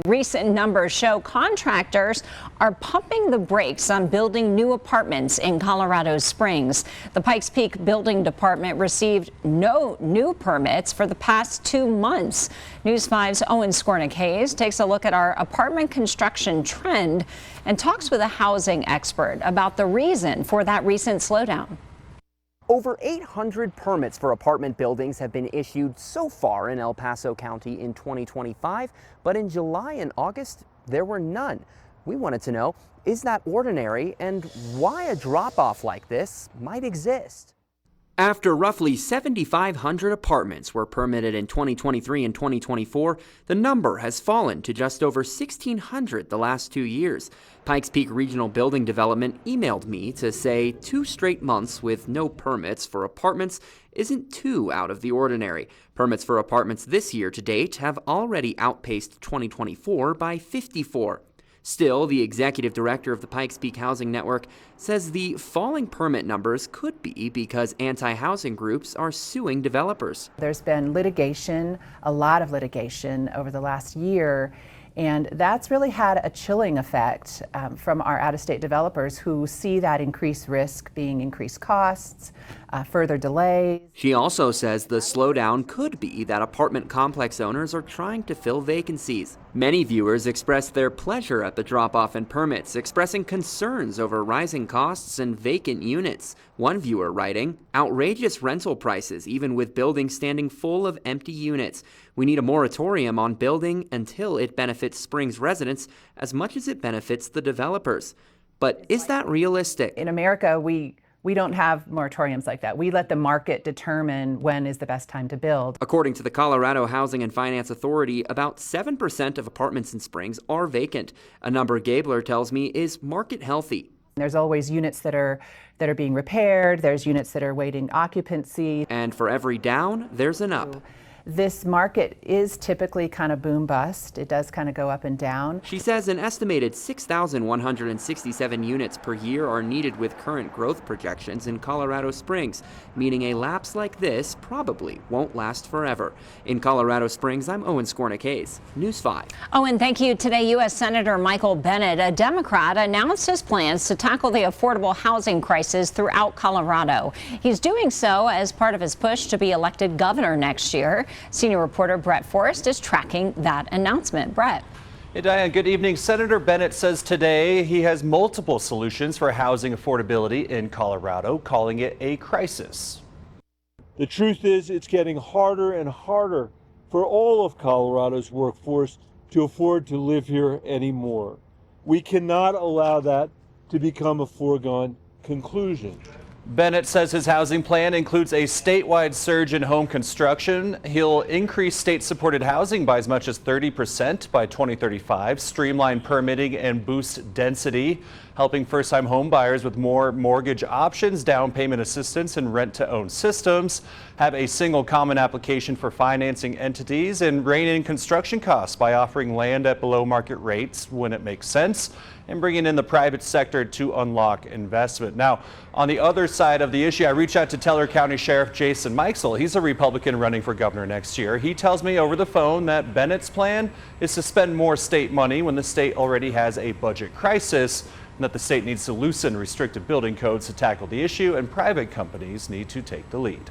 Recent numbers show contractors are pumping the brakes on building new apartments in Colorado Springs. The Pikes Peak Building Department received no new permits for the past 2 months. News 5's Owen Skornick-Hayes takes a look at our apartment construction trend and talks with a housing expert about the reason for that recent slowdown. Over 800 permits for apartment buildings have been issued so far in El Paso County in 2025, but in July and August, there were none. We wanted to know, is that ordinary and why a drop-off like this might exist? After roughly 7,500 apartments were permitted in 2023 and 2024, the number has fallen to just over 1,600 the last 2 years. Pikes Peak Regional Building Development emailed me to say 2 straight months with no permits for apartments isn't too out of the ordinary. Permits for apartments this year to date have already outpaced 2024 by 54. Still, the executive director of the Pikes Peak Housing Network says the falling permit numbers could be because anti-housing groups are suing developers. There's been litigation, a lot of litigation over the last year, and that's really had a chilling effect from our out-of-state developers who see that increased risk being increased costs, further delays. She also says the slowdown could be that apartment complex owners are trying to fill vacancies. Many viewers expressed their pleasure at the drop-off in permits, expressing concerns over rising costs and vacant units. One viewer writing, "Outrageous rental prices, even with buildings standing full of empty units. We need a moratorium on building until it benefits Springs residents as much as it benefits the developers." But is that realistic? In America, we don't have moratoriums like that. We let the market determine when is the best time to build. According to the Colorado Housing and Finance Authority, about 7% of apartments in Springs are vacant. A number Gabler tells me is market healthy. There's always units that are being repaired. There's units that are waiting occupancy. And for every down, there's an up. This market is typically kind of boom bust. It does kind of go up and down. She says an estimated 6,167 units per year are needed with current growth projections in Colorado Springs, meaning a lapse like this probably won't last forever. In Colorado Springs, I'm Owen Skornick-Hayes, News 5. Owen, thank you. Today, U.S. Senator Michael Bennet, a Democrat, announced his plans to tackle the affordable housing crisis throughout Colorado. He's doing so as part of his push to be elected governor next year. Senior reporter Brett Forrest is tracking that announcement. Brett. Hey, Diane, good evening. Senator Bennet says today he has multiple solutions for housing affordability in Colorado, calling it a crisis. The truth is, it's getting harder and harder for all of Colorado's workforce to afford to live here anymore. We cannot allow that to become a foregone conclusion. Bennet says his housing plan includes a statewide surge in home construction. He'll increase state-supported housing by as much as 30% by 2035, streamline permitting and boost density, helping first-time home buyers with more mortgage options, down payment assistance, and rent-to-own systems, have a single common application for financing entities, and rein in construction costs by offering land at below market rates when it makes sense, and bringing in the private sector to unlock investment. Now, on the other side of the issue, I reached out to Teller County Sheriff Jason Mikesell. He's a Republican running for governor next year. He tells me over the phone that Bennett's plan is to spend more state money when the state already has a budget crisis, and that the state needs to loosen restrictive building codes to tackle the issue, and private companies need to take the lead.